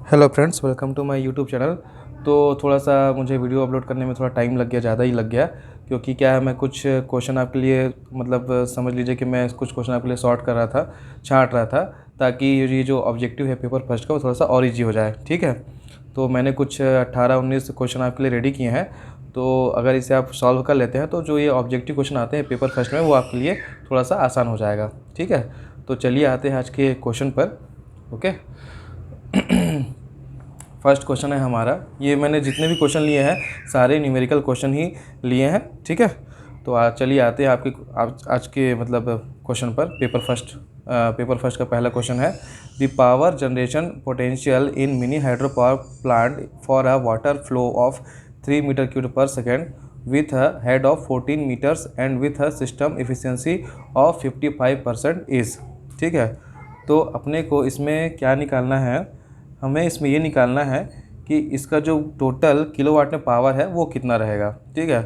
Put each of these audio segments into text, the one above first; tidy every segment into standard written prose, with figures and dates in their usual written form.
Hello friends, welcome to my YouTube channel. तो थोड़ा सा मुझे वीडियो अपलोड करने में थोड़ा टाइम लग गया, ज़्यादा ही लग गया, क्योंकि क्या है, मैं कुछ क्वेश्चन आपके लिए मतलब समझ लीजिए कि मैं कुछ क्वेश्चन आपके लिए सॉर्ट कर रहा था, छांट रहा था, ताकि ये जो ऑब्जेक्टिव है पेपर फर्स्ट का वो थोड़ा सा और ईजी हो जाए। ठीक है, तो मैंने कुछ 18-19 क्वेश्चन आपके लिए रेडी किए हैं। तो अगर इसे आप सॉल्व कर लेते हैं तो जो ये ऑब्जेक्टिव क्वेश्चन आते हैं पेपर फर्स्ट में वो आपके लिए थोड़ा सा आसान हो जाएगा। ठीक है, तो चलिए आते हैं आज के क्वेश्चन पर। ओके, फर्स्ट क्वेश्चन है हमारा, ये मैंने जितने भी क्वेश्चन लिए हैं सारे न्यूमेरिकल क्वेश्चन ही लिए हैं। ठीक है, तो आज चलिए आते हैं आपके आज के मतलब क्वेश्चन पर। पेपर फर्स्ट का पहला क्वेश्चन है, the power generation potential in mini hydro power plant for a water flow of 3 metre cube per second with a head of 14 meters and with a system efficiency of 55% is। ठीक है, तो अपने को इसमें क्या निकालना है, हमें इसमें ये निकालना है कि इसका जो टोटल किलोवाट में पावर है वो कितना रहेगा। ठीक है,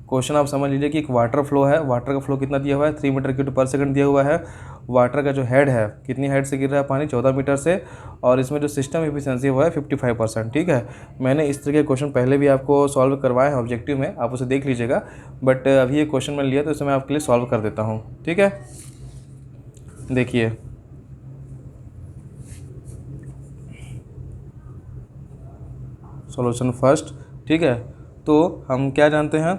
क्वेश्चन आप समझ लीजिए कि एक वाटर फ्लो है, वाटर का फ्लो कितना दिया हुआ है, 3 मीटर क्यूब पर सेकंड दिया हुआ है। वाटर का जो हेड है, कितनी हेड से गिर रहा है पानी, 14 मीटर से, और इसमें जो सिस्टम एफिशिएंसी वो है 55%। ठीक है, मैंने इस तरह के क्वेश्चन पहले भी आपको सॉल्व करवाए हैं ऑब्जेक्टिव में, आप उसे देख लीजिएगा, बट अभी ये क्वेश्चन मैंने लिया तो इसे मैं आपके लिए सॉल्व कर देता हूँ। ठीक है, देखिए सॉल्यूशन फर्स्ट। ठीक है, तो हम क्या जानते हैं,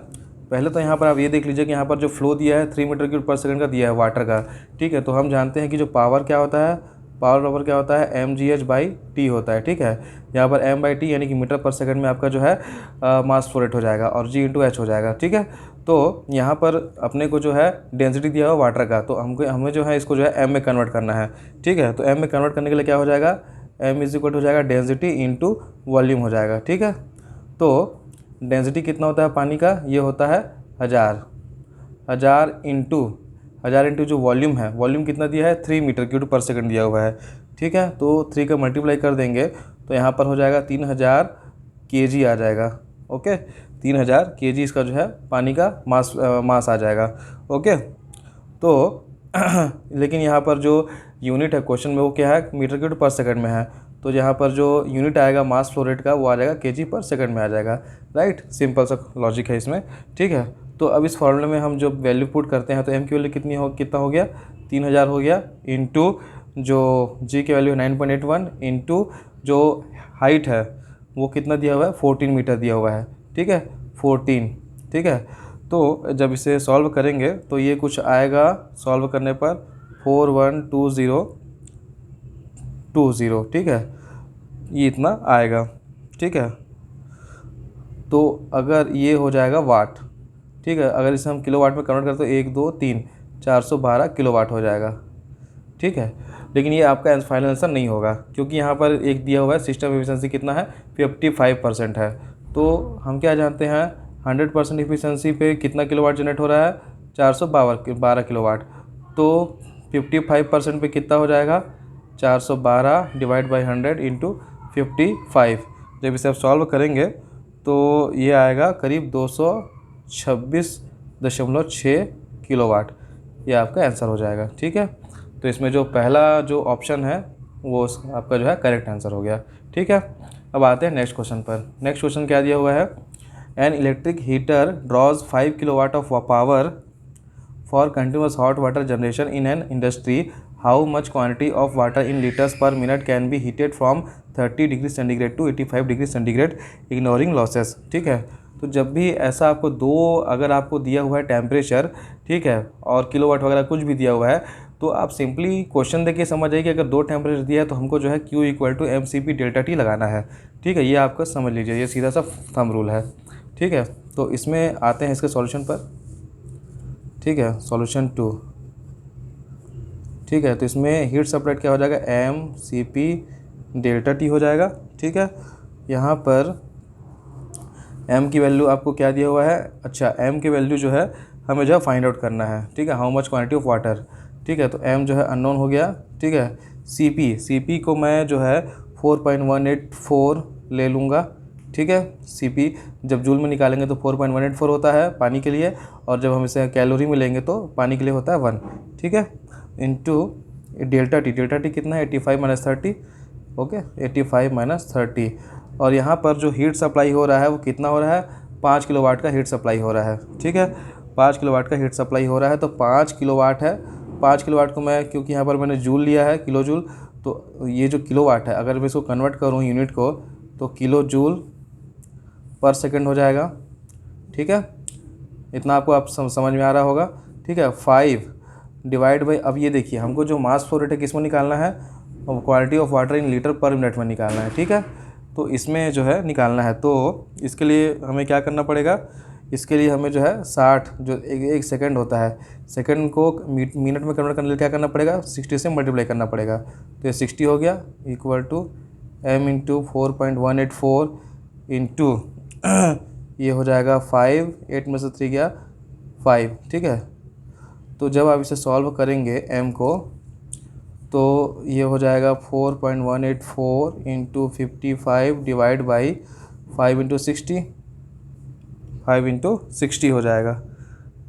पहले तो यहाँ पर आप ये देख लीजिए कि यहाँ पर जो फ्लो दिया है 3 मीटर क्यूब पर सेकंड का दिया है वाटर का। ठीक है, तो हम जानते हैं कि जो पावर क्या होता है, पावर क्या होता है, mgh/t होता है। ठीक है, यहाँ पर m/t यानी कि मीटर पर सेकंड में आपका जो है मास फ्लो रेट हो जाएगा और g/h हो जाएगा। ठीक है, तो यहाँ पर अपने को जो है डेंसिटी दिया हुआ वाटर का, तो हमें जो है इसको जो है m में कन्वर्ट करना है। ठीक है, तो m में कन्वर्ट करने के लिए क्या हो जाएगा, m इज इक्वल हो जाएगा डेंसिटी इंटू वॉल्यूम हो जाएगा। ठीक है, तो डेंसिटी कितना होता है पानी का, ये होता है 1000 इंटू जो वॉल्यूम है, वॉल्यूम कितना दिया है, 3 मीटर क्यूब पर सेकंड दिया हुआ है। ठीक है, तो 3 का मल्टीप्लाई कर देंगे तो यहाँ पर हो जाएगा 3000 kg आ जाएगा। ओके, 3000 kg इसका जो है पानी का मास आ जाएगा। ओके, तो लेकिन यहाँ पर जो यूनिट है क्वेश्चन में वो क्या है, मीटर क्यूब पर सेकंड में है, तो यहाँ पर जो यूनिट आएगा मास फ्लो रेट का वो आ जाएगा केजी पर सेकंड में आ जाएगा। राइट, सिंपल सा लॉजिक है इसमें। ठीक है, तो अब इस फॉर्मूले में हम जो वैल्यू पुट करते हैं तो एम की वैल्यू कितना हो गया, 3000 हो गया, इंटू जो जी की वैल्यू 9.81 इंटू जो हाइट है वो कितना दिया हुआ है, 14 मीटर दिया हुआ है। ठीक है, 14। ठीक है, तो जब इसे सॉल्व करेंगे तो ये कुछ आएगा, सॉल्व करने पर 412020। ठीक है, ये इतना आएगा। ठीक है, तो अगर ये हो जाएगा वाट, ठीक है, अगर इसे हम किलोवाट में कन्वर्ट करते तो 1 2 3 412 किलोवाट हो जाएगा। ठीक है, लेकिन ये आपका फाइनल आंसर नहीं होगा, क्योंकि यहाँ पर एक दिया हुआ है सिस्टम एफिशिएंसी कितना है, 55% है। तो हम क्या जानते हैं, 100% एफिशिएंसी पे कितना किलोवाट जनरेट हो रहा है, 412 किलोवाट। तो 55% पे कितना हो जाएगा, 412 डिवाइड बाई 100 इंटू 55। जब इसे आप सॉल्व करेंगे तो ये आएगा करीब 226.6 किलोवाट, ये आपका आंसर हो जाएगा। ठीक है, तो इसमें जो पहला जो ऑप्शन है वो आपका जो है करेक्ट आंसर हो गया। ठीक है, अब आते हैं नेक्स्ट क्वेश्चन पर। नेक्स्ट क्वेश्चन क्या दिया हुआ है, an electric heater draws 5 kilowatt of power for continuous hot water generation in an industry, how much quantity of water in litres per minute can be heated from 30 degree centigrade to 85 degree centigrade ignoring losses. ठीक है, तो जब भी ऐसा आपको अगर आपको दिया हुआ है टेम्परेचर, ठीक है, और किलोवाट वगैरह कुछ भी दिया हुआ है, तो आप सिंपली क्वेश्चन देख के समझ जाइए कि अगर 2 टेम्परेचर दिया है तो हमको जो है Q equal to mCp delta t लगाना है। ठीक है, ये आपका समझ लीजिए, ये सीधा सा थंब रूल है। ठीक है, तो इसमें आते हैं इसके सॉल्यूशन पर। ठीक है, सॉल्यूशन 2। ठीक है, तो इसमें हीट सेपरेट क्या हो जाएगा, mCp डेल्टा टी हो जाएगा। ठीक है, यहाँ पर m की वैल्यू आपको क्या दिया हुआ है, अच्छा m की वैल्यू जो है हमें जो है फाइंड आउट करना है। ठीक है, how much quantity of water. ठीक है, तो m जो है अननोन हो गया। ठीक है, cp को मैं जो है 4.184 ले लूँगा। ठीक है, cp जब जूल में निकालेंगे तो 4.184 होता है पानी के लिए, और जब हम इसे कैलोरी में लेंगे तो पानी के लिए होता है 1। ठीक है, इंटू डेल्टा टी कितना है, 85 - 30 ओके 85 माइनस 30। और यहाँ पर जो हीट सप्लाई हो रहा है वो कितना हो रहा है, 5 किलोवाट का हीट सप्लाई हो रहा है। ठीक है, 5 किलोवाट का हीट सप्लाई हो रहा है, तो 5 किलोवाट है। 5 किलोवाट को मैं, क्योंकि यहाँ पर मैंने जूल लिया है, किलो जूल, तो ये जो किलोवाट है अगर मैं इसको कन्वर्ट करूँ यूनिट को तो किलो जूल पर सेकंड हो जाएगा। ठीक है, इतना आपको आप समझ में आ रहा होगा। ठीक है, 5 डिवाइड बाई, अब ये देखिए हमको जो मास फ्लो रेट है किस में निकालना है, quantity of water in litre पर मिनट में निकालना है। ठीक है, तो इसमें जो है निकालना है, तो इसके लिए हमें क्या करना पड़ेगा, इसके लिए हमें जो है 60 जो एक सेकंड होता है, सेकंड को मिनट में कन्वर्ट करने के लिए क्या करना पड़ेगा, 60 से मल्टीप्लाई करना पड़ेगा। तो ये 60 हो गया equal to m into 4.184 into ये हो जाएगा 5, 8 में से 3 गया 5। ठीक है, तो जब आप इसे सॉल्व करेंगे m को तो ये हो जाएगा 4.184 into 55 divide by 5 into 60, 5 into 60 हो जाएगा।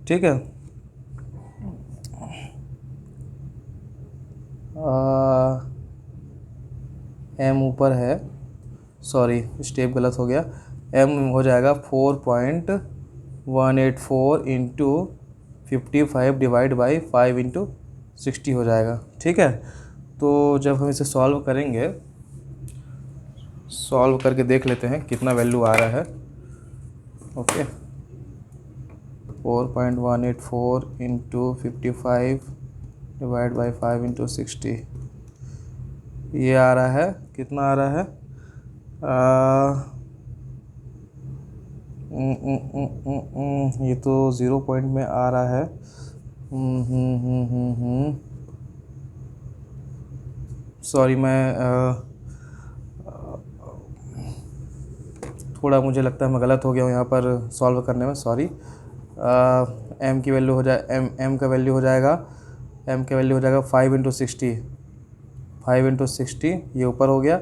ठीक है, m ऊपर है, सॉरी स्टेप गलत हो गया, m हो जाएगा 4.184 इंटू 55 डिवाइड बाई 5 इंटू 60 हो जाएगा। ठीक है, तो जब हम इसे सॉल्व करेंगे, सॉल्व करके देख लेते हैं कितना वैल्यू आ रहा है। Okay 4.184 into 55 divide by 5 into 60, ये आ रहा है, कितना आ रहा है, ये तो 0 पॉइंट में आ रहा है। सॉरी, मैं थोड़ा मुझे लगता है मैं गलत हो गया हूँ यहाँ पर सॉल्व करने में, सॉरी। m की वैल्यू हो जाए m का वैल्यू हो जाएगा, m का वैल्यू हो जाएगा 5 इंटू 60, 5 इंटू 60, ये ऊपर हो गया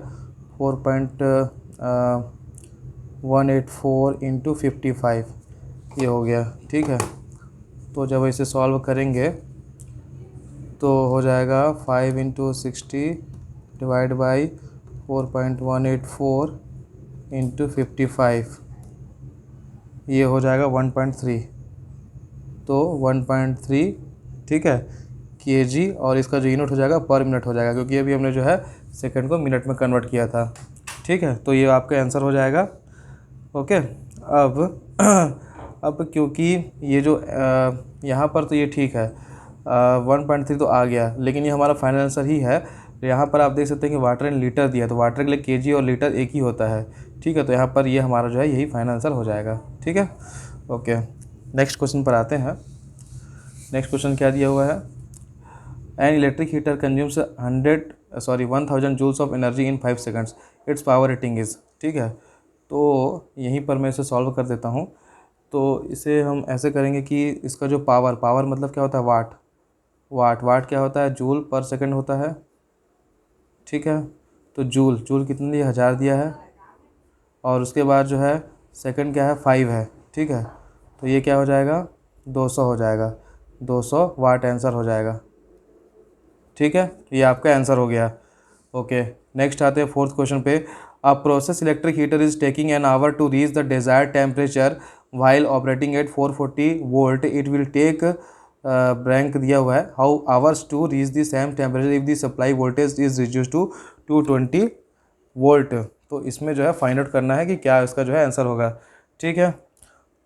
4.184 इंटू 55, ये हो गया। ठीक है, तो जब इसे सॉल्व करेंगे तो हो जाएगा 5 इंटू 60 डिवाइड बाई 4.184 इंटू 55, ये हो जाएगा 1.3, तो 1.3 ठीक है kg, और इसका जो यूनिट हो जाएगा पर मिनट हो जाएगा, क्योंकि अभी हमने जो है सेकंड को मिनट में कन्वर्ट किया था। ठीक है, तो ये आपका आंसर हो जाएगा। ओके, अब क्योंकि ये जो यहाँ पर तो ये ठीक है 1.3 तो आ गया, लेकिन ये हमारा फाइनल आंसर ही है। यहाँ पर आप देख सकते हैं कि वाटर इन लीटर दिया, तो वाटर के लिए केजी और लीटर एक ही होता है। ठीक है, तो यहाँ पर ये हमारा जो है यही फाइनल आंसर हो जाएगा। ठीक है, ओके नेक्स्ट क्वेश्चन पर आते हैं। नेक्स्ट क्वेश्चन क्या दिया हुआ है, an electric heater consumes 1000 joules of energy in 5 seconds, its power rating is. ठीक है, तो यहीं पर मैं इसे सॉल्व कर देता हूँ। तो इसे हम ऐसे करेंगे कि इसका जो पावर मतलब क्या होता है, वाट क्या होता है, जूल पर सेकंड होता है। ठीक है, तो जूल कितने दिया, 1000 दिया है, और उसके बाद जो है सेकंड क्या है, 5 है। ठीक है, तो ये क्या हो जाएगा, 200 हो जाएगा, 200 वाट आंसर हो जाएगा। ठीक है, ये आपका आंसर हो गया। ओके नेक्स्ट आते हैं फोर्थ क्वेश्चन पे। A process electric heater is taking an hour to reach the desired temperature while operating at 440 volt, it will take blank दिया हुआ है, how hours to reach the same temperature if the supply voltage is reduce to 220 volt. तो इसमें जो है find out करना है कि क्या इसका जो है आंसर होगा। ठीक है,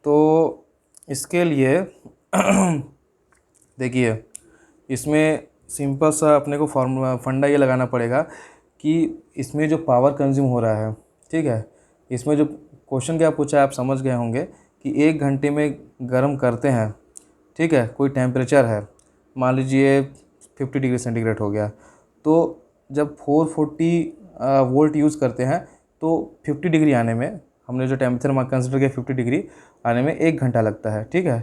तो इसके लिए देखिए इसमें सिंपल सा अपने को फंडा ये लगाना पड़ेगा कि इसमें जो पावर कंज्यूम हो रहा है, ठीक है, इसमें जो क्वेश्चन क्या पूछा है आप समझ गए होंगे कि 1 घंटे में गर्म करते हैं। ठीक है, कोई टेम्परेचर है, मान लीजिए 50 डिग्री सेंटीग्रेड हो गया, तो जब 440 वोल्ट यूज़ करते हैं तो 50 डिग्री आने में, हमने जो टेम्परेचर कंसिडर किया 50 डिग्री आने में 1 घंटा लगता है। ठीक है,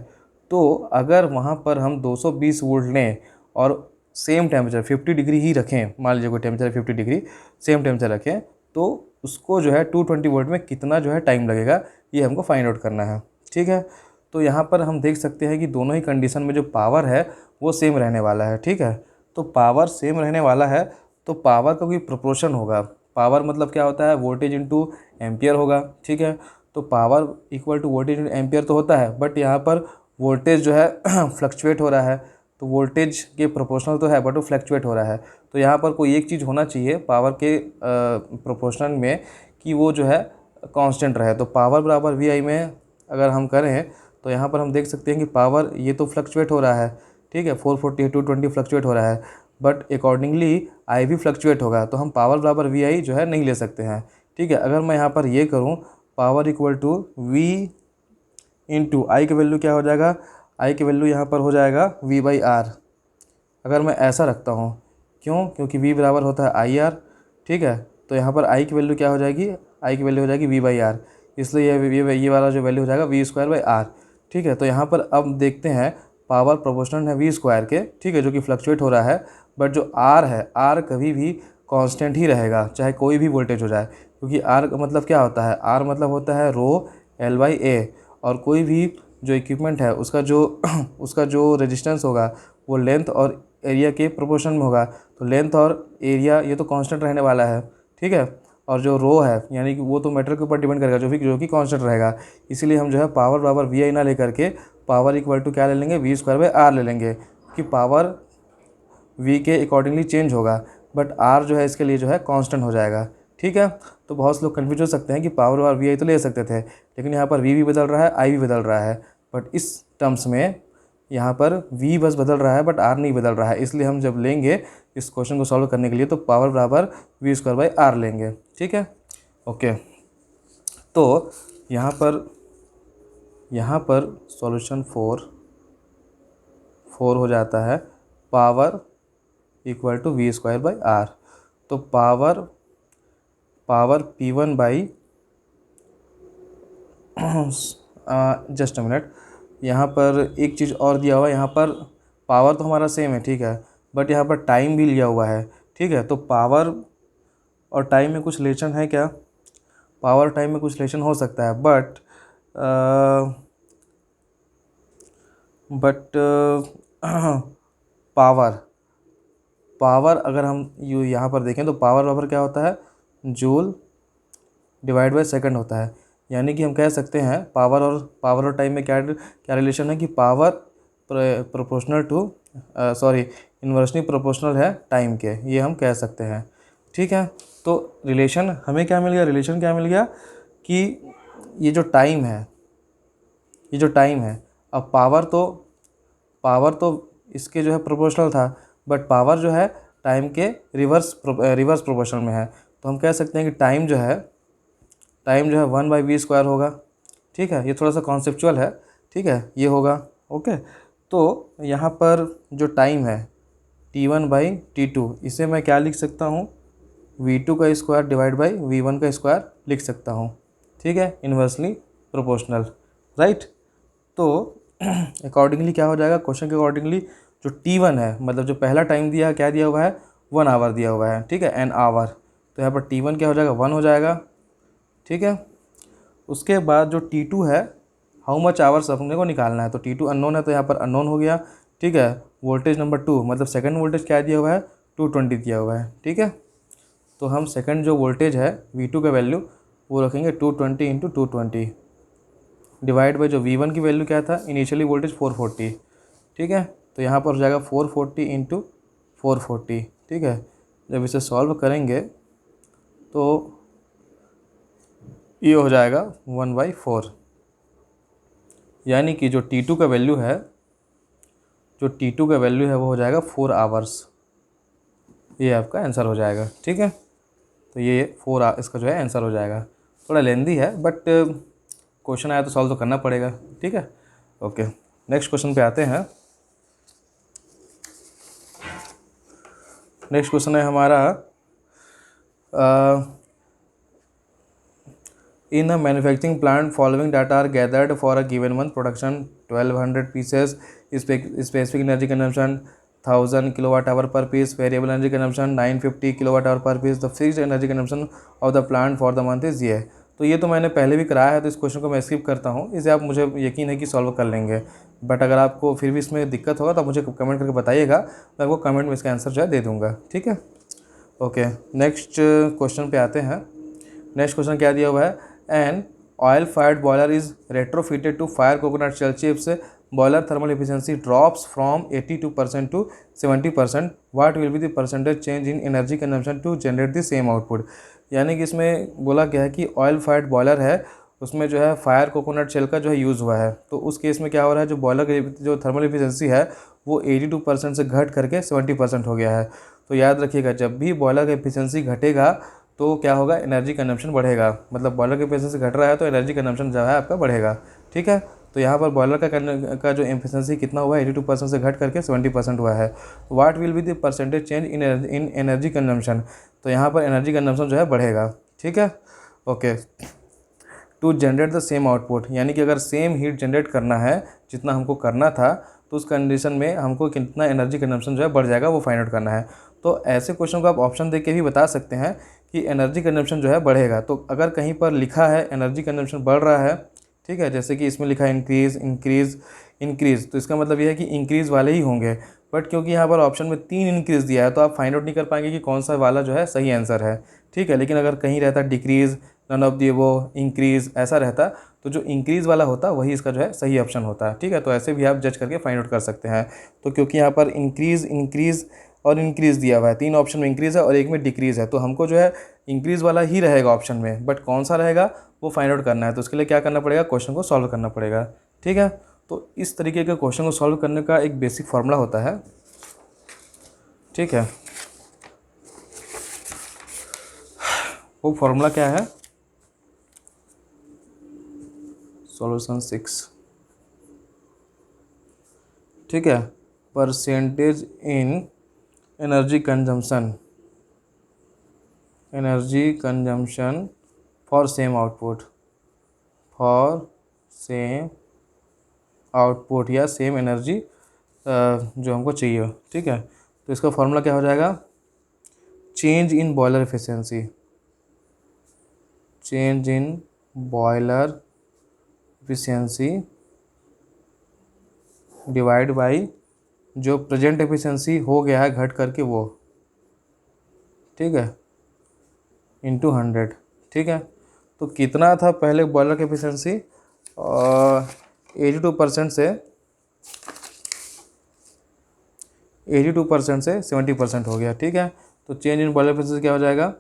तो अगर वहाँ पर हम 220 वोल्ट लें और सेम टेम्परेचर 50 डिग्री ही रखें, मान लीजिए कोई टेम्परेचर 50 डिग्री सेम टेम्परेचर रखें, तो उसको जो है 220 वोल्ट में कितना जो है टाइम लगेगा, ये हमको फाइंड आउट करना है। ठीक है, तो यहाँ पर हम देख सकते हैं कि दोनों ही कंडीशन में जो पावर है वो सेम रहने वाला है। ठीक है, तो पावर सेम रहने वाला है तो पावर का कोई प्रोपोर्शन होगा, पावर मतलब क्या होता है, वोल्टेज इंटू एम्पियर होगा, ठीक है। तो power equal to voltage into ampere तो होता है, बट यहाँ पर वोल्टेज जो है फ्लक्चुएट हो रहा है, तो वोल्टेज के प्रोपोर्शनल तो है बट वो फ्लक्चुएट हो रहा है। तो यहाँ पर कोई एक चीज़ होना चाहिए पावर के प्रोपोर्शनल में कि वो जो है कांस्टेंट रहे। तो पावर बराबर वी आई में अगर हम करें तो यहाँ पर हम देख सकते हैं कि पावर ये तो फ्लक्चुएट हो रहा है, ठीक है, 440 220 फ्लक्चुएट हो रहा है, बट अकॉर्डिंगली आई भी फ्लक्चुएट होगा, तो हम पावर बराबर वी आई जो है नहीं ले सकते हैं, ठीक है। अगर मैं यहाँ पर ये करूँ power equal to V into I की वैल्यू क्या हो जाएगा, आई की वैल्यू यहाँ पर हो जाएगा वी बाई आर। अगर मैं ऐसा रखता हूँ, क्यों, क्योंकि वी बराबर होता है आई आर, ठीक है। तो यहाँ पर आई की वैल्यू क्या हो जाएगी, आई की वैल्यू हो जाएगी वी बाई आर, इसलिए ये वाला जो वैल्यू हो जाएगा वी स्क्वायर बाई आर, ठीक है। तो यहाँ पर अब देखते हैं पावर प्रोपोर्शनल है वी स्क्वायर के, ठीक है, जो कि फ्लक्चुएट हो रहा है, बट जो आर है आर कभी भी कांस्टेंट ही रहेगा चाहे कोई भी वोल्टेज हो जाए, क्योंकि आर का मतलब क्या होता है, आर मतलब होता है रो एल बाई ए, और कोई भी जो इक्विपमेंट है उसका जो रेजिस्टेंस होगा वो लेंथ और एरिया के प्रोपोर्शन में होगा। तो लेंथ और एरिया ये तो कांस्टेंट रहने वाला है, ठीक है, और जो रो है यानी कि वो तो मेटेरियल के ऊपर डिपेंड करेगा जो कि कांस्टेंट रहेगा। इसीलिए हम जो है पावर बराबर वी आई ना लेकर के पावर इक्वल टू क्या ले लेंगे, वी स्क्वायर बाई आर ले लेंगे, कि पावर वी के अकॉर्डिंगली चेंज होगा, बट आर जो है इसके लिए जो है कांस्टेंट हो जाएगा, ठीक है। तो बहुत से लोग कन्फ्यूज हो सकते हैं कि पावर और वी आई तो ले सकते थे, लेकिन यहाँ पर वी भी बदल रहा है, आई भी बदल रहा है, बट इस टर्म्स में यहाँ पर वी बस बदल रहा है बट आर नहीं बदल रहा है। इसलिए हम जब लेंगे इस क्वेश्चन को सॉल्व करने के लिए तो पावर बराबर वी स्क्वायर बाई आर लेंगे, ठीक है, ओके। तो यहाँ पर सॉल्यूशन 4 हो जाता है power equal to V square by R. तो power P1 by just a minute, यहाँ पर एक चीज़ और दिया हुआ है, यहाँ पर पावर तो हमारा सेम है, ठीक है, बट यहाँ पर टाइम भी लिया हुआ है, ठीक है। तो पावर और टाइम में कुछ रिलेशन है क्या, पावर टाइम में कुछ रिलेशन हो सकता है, बट पावर अगर हम यहाँ पर देखें तो पावर बराबर क्या होता है, जूल डिवाइड बाय सेकंड होता है। यानी कि हम कह सकते हैं पावर और टाइम में क्या रिलेशन है कि power proportional to inversely proportional है टाइम के, ये हम कह सकते हैं, ठीक है। तो रिलेशन हमें क्या मिल गया, कि ये जो टाइम है, अब पावर तो इसके जो है प्रोपोर्शनल था, बट पावर जो है टाइम के रिवर्स प्रोपोर्शनल में है। तो हम कह सकते हैं कि टाइम जो है 1 बाई वी स्क्वायर होगा, ठीक है। ये थोड़ा सा कॉन्सेप्चुअल है, ठीक है, ये होगा, ओके। तो यहाँ पर जो टाइम है T1 बाई T2, इसे मैं क्या लिख सकता हूँ, V2 का स्क्वायर डिवाइड बाई V1 का स्क्वायर लिख सकता हूँ, ठीक है, इन्वर्सली प्रोपोर्शनल, राइट। तो अकॉर्डिंगली क्या हो जाएगा, क्वेश्चन के अकॉर्डिंगली जो T1 है, मतलब जो पहला टाइम दिया है, क्या दिया हुआ है, 1 आवर दिया हुआ है, ठीक है, एन आवर। तो यहाँ पर T1 क्या हो जाएगा, 1 हो जाएगा, ठीक है। उसके बाद जो T2 है, हाउ मच आवर्स अपने को निकालना है, तो T2 अननोन है, तो यहाँ पर अननोन हो गया, ठीक है। वोल्टेज नंबर 2 मतलब सेकंड वोल्टेज क्या दिया हुआ है, 220 दिया हुआ है, ठीक है। तो हम सेकंड जो वोल्टेज है V2 का वैल्यू वो रखेंगे 220 इंटू 220 डिवाइड बाई जो V1 की वैल्यू क्या था, इनिशियली वोल्टेज 440, ठीक है। तो यहाँ पर हो जाएगा 440 इंटू 440, ठीक है। जब इसे सॉल्व करेंगे तो ये हो जाएगा 1/4, यानी कि जो T2 का वैल्यू है वो हो जाएगा 4 आवर्स। ये आपका आंसर हो जाएगा, ठीक है। तो ये 4 इसका जो है आंसर हो जाएगा। थोड़ा लेंदी है बट क्वेश्चन आया तो सॉल्व तो करना पड़ेगा, ठीक है, ओके। नेक्स्ट क्वेश्चन पे आते हैं। नेक्स्ट क्वेश्चन है हमारा in a manufacturing plant following data are gathered for a given month: production 1200 pieces, specific energy consumption 1000 kilowatt hour per piece, variable energy consumption 950 kilowatt hour per piece, the fixed energy consumption of the plant for the month is ये। तो ये तो मैंने पहले भी कराया है, तो इस क्वेश्चन को मैं स्किप करता हूँ, इसे आप मुझे यकीन है कि सॉल्व कर लेंगे, बट अगर आपको फिर भी इसमें दिक्कत होगा तो मुझे कमेंट करके बताइएगा, मैं आपको कमेंट में इसका आंसर जो है दे दूँगा, ठीक है, ओके, नेक्स्ट क्वेश्चन पे आते हैं। नेक्स्ट क्वेश्चन क्या दिया हुआ है, an oil fired boiler is retrofitted to fire coconut shell chips, boiler thermal efficiency drops from 82% to 70%, what will be the percentage change in energy consumption to generate the same output. यानी कि इसमें बोला गया है कि oil fired boiler है, उसमें जो है फायर कोकोनट शेल का जो है यूज़ हुआ है, तो उस केस में क्या हो रहा है, जो बॉयलर की जो थर्मल एफिशिएंसी है वो 82% से घट करके 70% हो गया है। तो याद रखिएगा, जब भी बॉयलर का एफिशिएंसी घटेगा तो क्या होगा, एनर्जी कंजम्पशन बढ़ेगा। मतलब बॉयलर का एफिशिएंसी घट रहा है तो एनर्जी कंजम्पशन जो है आपका बढ़ेगा। ठीक है, तो यहाँ पर बॉयलर का जो एफिशिएंसी कितना हुआ है, 82% से घट करके 70% हुआ है। What will be the percentage change in energy consumption, तो यहाँ पर एनर्जी कंजम्पशन जो है बढ़ेगा। ठीक है, okay. To generate the same output, यानी कि अगर सेम हीट जनरेट करना है जितना हमको करना था, तो उस कंडीशन में हमको कितना एनर्जी कंजम्पशन जो है बढ़ जाएगा, वो फाइंड आउट करना है। तो ऐसे क्वेश्चन को आप ऑप्शन देख के भी बता सकते हैं कि एनर्जी कंजम्पशन जो है बढ़ेगा। तो अगर कहीं पर लिखा है एनर्जी कंजम्पशन बढ़ रहा है, ठीक है, जैसे कि इसमें लिखा है इंक्रीज़ इंक्रीज़ इंक्रीज़, तो इसका मतलब ये है कि इंक्रीज़ वाले ही होंगे। बट क्योंकि यहाँ पर ऑप्शन में 3 इंक्रीज़ दिया है तो आप फाइंड आउट नहीं कर पाएंगे कि कौन सा वाला जो है सही आंसर है। ठीक है, लेकिन अगर कहीं रहता डिक्रीज़, नन ऑफ दी वो, इंक्रीज़, ऐसा रहता तो जो इंक्रीज़ वाला होता वही इसका जो है सही ऑप्शन होता है। ठीक है, तो ऐसे भी आप जज करके फाइंड आउट कर सकते हैं। तो क्योंकि यहाँ पर इंक्रीज़ इंक्रीज़ और इंक्रीज़ दिया हुआ है, 3 ऑप्शन में इंक्रीज़ है और एक में डिक्रीज़ है, तो हमको जो है इंक्रीज़ वाला ही रहेगा ऑप्शन में, बट कौन सा रहेगा वो फाइंड आउट करना है। तो उसके लिए क्या करना पड़ेगा, क्वेश्चन को सॉल्व करना पड़ेगा। ठीक है, तो इस तरीके के क्वेश्चन को सॉल्व करने का एक बेसिक फार्मूला होता है। ठीक है, वो फार्मूला क्या है, सॉल्यूशन 6। ठीक है, percentage in energy consumption for same output, या सेम एनर्जी जो हमको चाहिए। ठीक है, तो इसका फॉर्मूला क्या हो जाएगा, change in boiler efficiency, divide by जो प्रेजेंट एफिशिएंसी हो गया है घट करके वो, ठीक है, इंटू 100। ठीक है, तो कितना था पहले बॉयलर की एफिशिएंसी, 82% से 70% हो गया। ठीक है, तो चेंज इन बॉयलर एफिशिएंसी क्या हो जाएगा,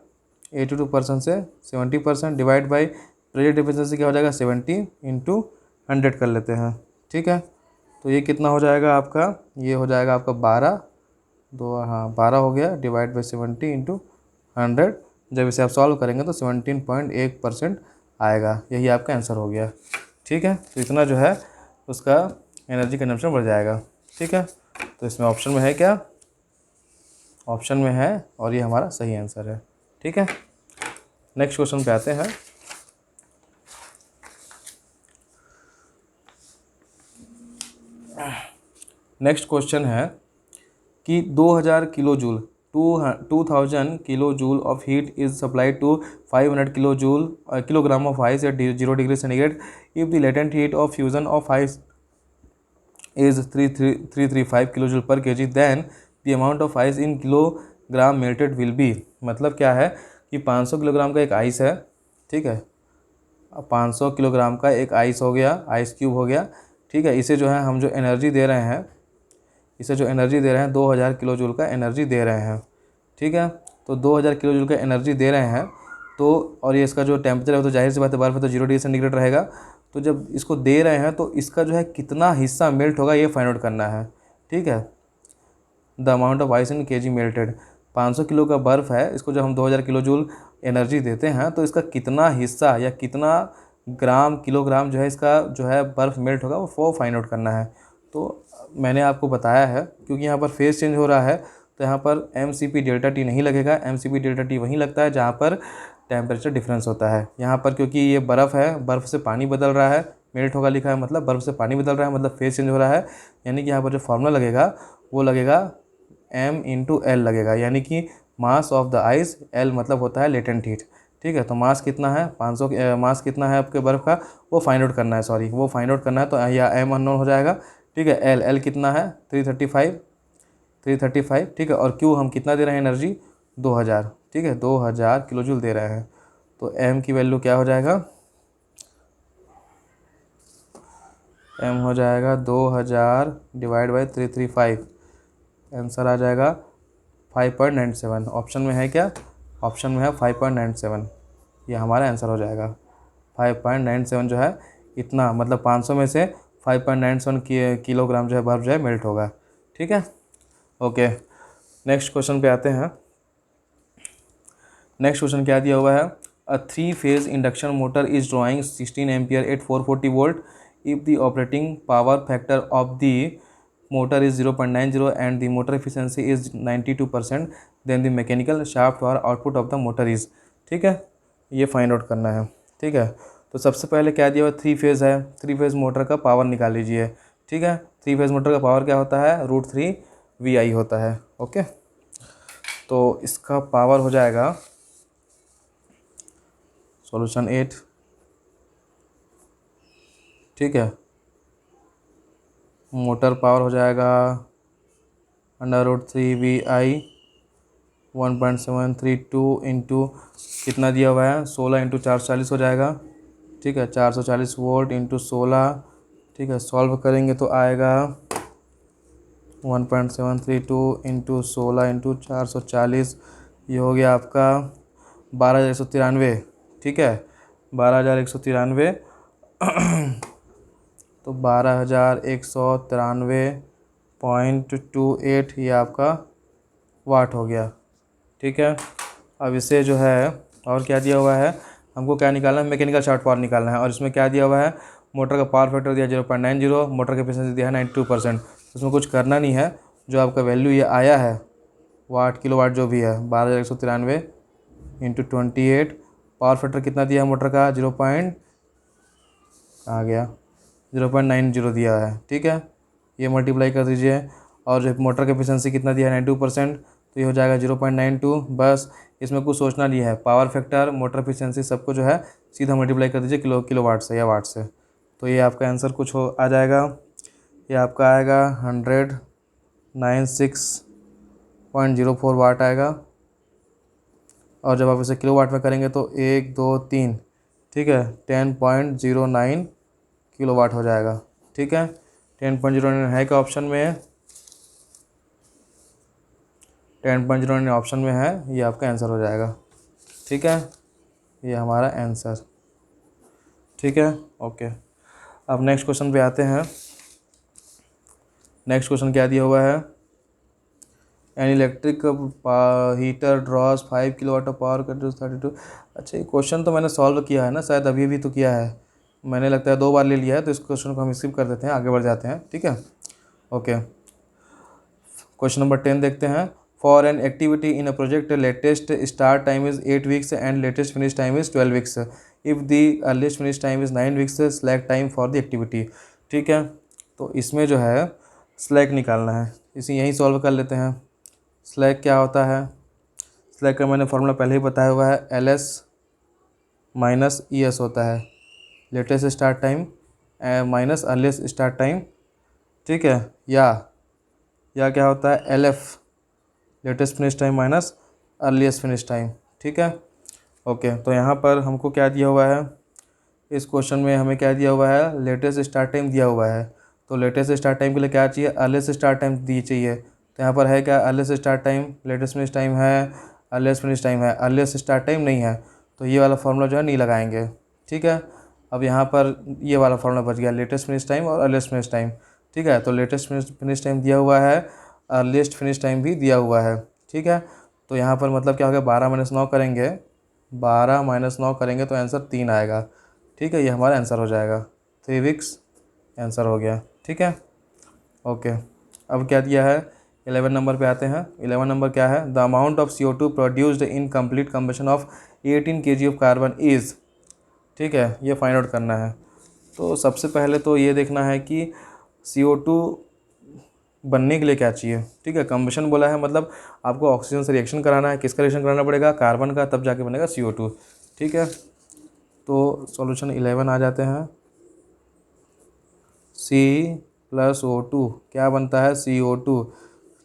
82% से 70% डिवाइड बाई प्रेजेंट एफिशिएंसी क्या हो जाएगा, 70 इंटू 100 कर लेते हैं। ठीक है, तो ये कितना हो जाएगा आपका, ये हो जाएगा आपका 12 हो गया, डिवाइड बाई 70 इंटू 100। जब इसे आप सॉल्व करेंगे तो 17.1% आएगा, यही आपका आंसर हो गया। ठीक है, तो इतना जो है उसका एनर्जी कंजम्पशन बढ़ जाएगा। ठीक है, तो इसमें ऑप्शन में है क्या, ऑप्शन में है, और ये हमारा सही आंसर है। ठीक है, नेक्स्ट क्वेश्चन पे आते हैं। नेक्स्ट क्वेश्चन है कि 2000 kilo joule 2000 kilo joule of heat is supplied to 500 kilogram of ice at 0 degree centigrade if the latent heat of fusion of ice is 335 kilo joule per KG, then the amount of ice in kilogram melted will be. मतलब क्या है कि 500 kilogram का एक ice है, ठीक है, 500 kilogram का एक आइस हो गया, आइस क्यूब हो गया। ठीक है, इसे जो है हम जो एनर्जी दे रहे हैं, 2000 किलो जूल का एनर्जी दे रहे हैं। ठीक है, तो 2000 किलो जूल का एनर्जी दे रहे हैं, तो और ये इसका जो टेम्परेचर है तो जाहिर सी बात है बर्फ़ है तो 0 डिग्री सेंटीग्रेड रहेगा। तो जब इसको दे रहे हैं तो इसका जो है कितना हिस्सा मेल्ट होगा ये फाइंड आउट करना है। ठीक है, the amount of ice in KG melted, 500 kilo का बर्फ़ है, इसको जब हम 2000 किलो जूल एनर्जी देते हैं तो इसका कितना हिस्सा या कितना किलोग्राम जो है इसका जो है बर्फ़ मेल्ट होगा वो फाइंड आउट करना है। तो मैंने आपको बताया है, क्योंकि यहाँ पर फेज चेंज हो रहा है तो यहाँ पर mCp डेल्टा टी नहीं लगेगा, mCp डेल्टा टी वहीं लगता है जहाँ पर टेम्परेचर डिफरेंस होता है। यहाँ पर क्योंकि ये बर्फ़ है, बर्फ़ से पानी बदल रहा है, मेल्ट होगा लिखा है मतलब बर्फ़ से पानी बदल रहा है, मतलब फेज चेंज हो रहा है, यानी कि यहाँ पर जो फार्मूला लगेगा वो लगेगा m इंटू एल लगेगा, यानी कि mass of the ice, L मतलब होता है लेटेंट हीट। ठीक है, तो मास कितना है, 500 मास कितना है आपके बर्फ़ का वो फाइंड आउट करना है, वो फाइंड आउट करना है। तो या m अननोन हो जाएगा। ठीक है, एल कितना है 335। ठीक है, और क्यू हम कितना दे रहे हैं एनर्जी 2000। ठीक है, 2000 किलो जूल दे रहे हैं। तो एम की वैल्यू क्या हो जाएगा, एम हो जाएगा 2000 डिवाइड बाई 335, आंसर आ जाएगा 5.97। ऑप्शन में है क्या, ऑप्शन में है 5.97, ये हमारा आंसर हो जाएगा। 5.97 जो है इतना, मतलब 500 में से 5.97 किलोग्राम जो है बर्फ जो है मेल्ट होगा। ठीक है, ओके। नेक्स्ट क्वेश्चन पे आते हैं। नेक्स्ट क्वेश्चन क्या दिया हुआ है, a 3-phase induction motor is drawing 16 ampere at 440 volt if the operating power factor of the motor is 0.90 and the motor efficiency is 92%, then the mechanical shaft और output of the motor is. ठीक है, ये find out करना है। ठीक है, तो सबसे पहले क्या दिया हुआ, 3-phase है, 3-phase मोटर का पावर निकाल लीजिए। ठीक है, 3-phase मोटर का पावर क्या होता है, √3 VI होता है। ओके, तो इसका पावर हो जाएगा सॉल्यूशन 8। ठीक है, मोटर पावर हो जाएगा √3 VI 1.732 इंटू कितना दिया हुआ है, 16 इंटू 440 हो जाएगा। ठीक है, 440 वोल्ट इंटू 16। ठीक है, सॉल्व करेंगे तो आएगा 1.732 इंटू 16 इंटू 440, ये हो गया आपका 12,193। ठीक है, 12,193 तो 12,193.28 ये आपका वाट हो गया। ठीक है, अब इसे जो है, और क्या दिया हुआ है, हमको क्या निकालना है, मैकेनिकल शाफ्ट पावर निकालना है। और इसमें क्या दिया हुआ है, मोटर का पावर फैक्टर दिया 0.90, मोटर की एफिशिएंसी दिया है 92%। उसमें कुछ करना नहीं है, जो आपका वैल्यू ये आया है वाट किलो वाट जो भी है 12,193 इंटू 28, पावर फैक्टर कितना दिया है मोटर का, 0.90 दिया है। ठीक है, ये मल्टीप्लाई कर दीजिए, और जो मोटर की एफिशिएंसी कितना दिया है 92%, तो ये हो जाएगा 0.92। बस इसमें कुछ सोचना नहीं है, पावर फैक्टर मोटर एफिशिएंसी सबको जो है सीधा मल्टीप्लाई कर दीजिए किलो वाट से या वाट से, तो ये आपका आंसर कुछ हो आ जाएगा। ये आपका आएगा 196.04 वाट आएगा। और जब आप इसे किलो वाट में करेंगे तो 1 2 3, ठीक है, 10.09 किलो वाट हो जाएगा। ठीक है, 10.09 है क्या ऑप्शन में है, 10.09 ऑप्शन में है, ये आपका आंसर हो जाएगा। ठीक है, ये हमारा आंसर। ठीक है, ओके। अब नेक्स्ट क्वेश्चन पे आते हैं। नेक्स्ट क्वेश्चन क्या दिया हुआ है, an electric heater draws 5 kilowatt of power control 32। अच्छा, ये क्वेश्चन तो मैंने सॉल्व किया है ना शायद, अभी भी तो किया है, मैंने लगता है 2 बार ले लिया है, तो इस क्वेश्चन को हम स्किप कर देते हैं, आगे बढ़ जाते हैं। ठीक है, ओके। क्वेश्चन नंबर 10 देखते हैं। For an activity in a project latest start time is 8 weeks and latest finish time is 12 weeks. If the earliest finish time is 9 weeks, select time for the activity. ठीक है, तो इसमें जो है slack निकालना है, इसे यहीं सॉल्व कर लेते हैं। स्लैक क्या होता है, स्लैक का मैंने फॉर्मूला पहले ही बताया हुआ है, LS माइनस ES होता है, latest start time minus earliest start time. ठीक है, या क्या होता है, LF latest finish time minus earliest finish time. ठीक है, ओके। तो यहाँ पर हमको क्या दिया हुआ है, इस क्वेश्चन में हमें क्या दिया हुआ है, लेटेस्ट स्टार्ट टाइम दिया हुआ है, तो लेटेस्ट स्टार्ट टाइम के लिए क्या चाहिए, अर्लीस्ट स्टार्ट टाइम दी चाहिए। तो यहाँ पर है क्या, earliest start time, latest finish time है, अर्लीस्ट फिनिश टाइम है, अर्लीस्ट स्टार्ट टाइम नहीं है, तो ये वाला फार्मूला जो है नहीं लगाएंगे। ठीक है, अब यहाँ पर ये वाला फार्मूला बच गया, लेटेस्ट फिनिश टाइम और अर्लीस्ट फिनिश टाइम। ठीक है, तो लेटेस्ट फिनिश टाइम दिया हुआ है, अर्लीस्ट फिनिश टाइम भी दिया हुआ है। ठीक है, तो यहाँ पर मतलब क्या हो गया, 12 - 9 करेंगे, 12 - 9 करेंगे तो आंसर 3 आएगा। ठीक है, ये हमारा आंसर हो जाएगा, 3 वीक्स आंसर हो गया। ठीक है, ओके। अब क्या दिया है, 11 नंबर पे आते हैं। 11 नंबर क्या है, the amount of CO2 produced in complete combustion of 18 kg of carbon is. ठीक है, ये फाइंड आउट करना है। तो सबसे पहले तो ये देखना है कि CO2 बनने के लिए क्या चाहिए। ठीक है, कम्बशन बोला है, मतलब आपको ऑक्सीजन से रिएक्शन कराना है, किसका रिएक्शन कराना पड़ेगा, कार्बन का, तब जाके बनेगा CO2। ठीक है, तो सॉल्यूशन 11 आ जाते हैं। C+O2 क्या बनता है, CO2।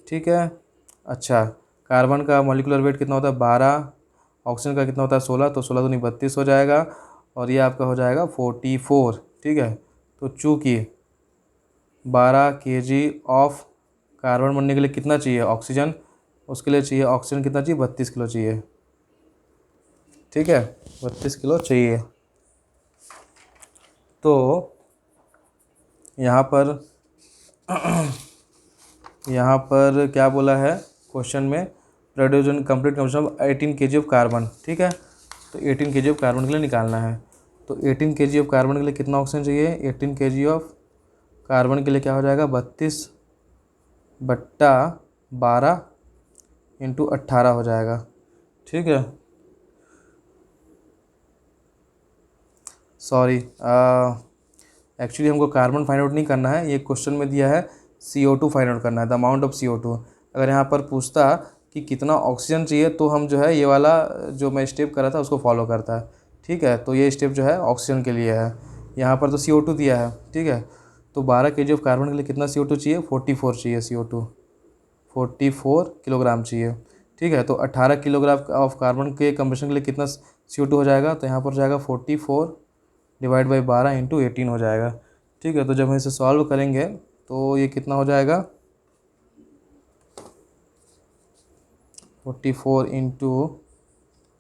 ठीक है, अच्छा, कार्बन का मॉलिक्यूलर वेट कितना होता है, 12, ऑक्सीजन का कितना होता है 16, तो 16 दूनी 32 हो जाएगा, और ये आपका हो जाएगा 44। ठीक है, तो चूँकि 12 kg ऑफ कार्बन बनने के लिए कितना चाहिए ऑक्सीजन, उसके लिए चाहिए ऑक्सीजन कितना चाहिए 32 किलो चाहिए। ठीक है, 32 किलो चाहिए। तो यहाँ पर क्या बोला है क्वेश्चन में, produce complete combustion of 18 kg of carbon. ठीक है, तो 18 kg ऑफ कार्बन के लिए निकालना है। तो 18 kg ऑफ कार्बन के लिए कितना ऑक्सीजन चाहिए, 18 kg ऑफ कार्बन के लिए क्या हो जाएगा 32/12 इंटू 18 हो जाएगा। ठीक है, सॉरी, एक्चुअली हमको कार्बन फाइंड आउट नहीं करना है, ये क्वेश्चन में दिया है CO2 फाइंड आउट करना है, द अमाउंट ऑफ CO2। अगर यहाँ पर पूछता कि कितना ऑक्सीजन चाहिए तो हम जो है ये वाला जो मैं स्टेप कर रहा था उसको फॉलो करता है। ठीक है, तो ये स्टेप जो है ऑक्सीजन के लिए है, यहाँ पर तो CO2 दिया है। ठीक है, तो 12 kg ऑफ कार्बन के लिए कितना CO2 चाहिए, 44 चाहिए CO2, 44 किलोग्राम चाहिए। ठीक है, तो 18 किलोग्राम ऑफ कार्बन के कंबशन के लिए कितना CO2 हो जाएगा, तो यहाँ पर हो जाएगा 44 डिवाइड बाई 12 इंटू 18 हो जाएगा। ठीक है, तो जब हम इसे सॉल्व करेंगे तो ये कितना हो जाएगा 44 इंटू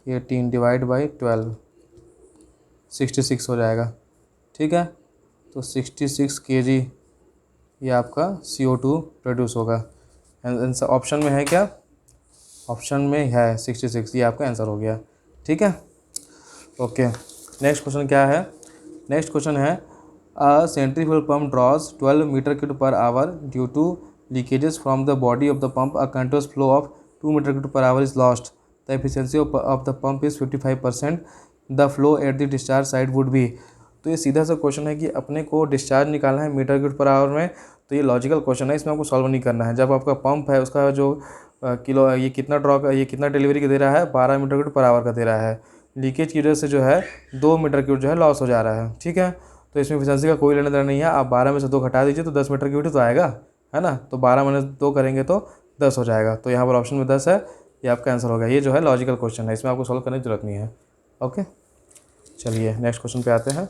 18 डिवाइड बाई 12, 66 हो जाएगा। ठीक है, तो 66 kg ये आपका CO2 प्रोड्यूस होगा। आंसर ऑप्शन में है क्या, ऑप्शन में है 66, ये आपका आंसर हो गया। ठीक है, ओके। नेक्स्ट क्वेश्चन क्या है, नेक्स्ट क्वेश्चन है a centrifugal pump draws 12 metre cube per hour due to leakages from the body of the pump, a continuous flow of 2 metre cube per hour is lost, the efficiency of the pump is 55%, the flow at the discharge side would be. तो ये सीधा सा question है कि अपने को discharge निकालना है मीटर क्यूब पर आवर में। तो ये लॉजिकल क्वेश्चन है, इसमें आपको सॉल्व नहीं करना है। जब आपका पंप है उसका जो किलो ये कितना ये कितना डिलीवरी का दे रहा है 12 मीटर क्यूब पर आवर का दे रहा है, लीकेज की वजह से जो है 2 मीटर क्यूब जो है लॉस हो जा रहा है। ठीक है, तो इसमें एफिशिएंसी का कोई लेना देना नहीं है। आप 12 में से 2 घटा दीजिए तो 10 मीटर क्यूब तो आएगा, है ना। तो 12 में 2 करेंगे तो 10 हो जाएगा। तो यहाँ पर ऑप्शन में 10 है, ये आपका आंसर होगा। ये जो है लॉजिकल क्वेश्चन है, इसमें आपको सॉल्व करने की जरूरत नहीं है। ओके, चलिए नेक्स्ट क्वेश्चन पे आते हैं।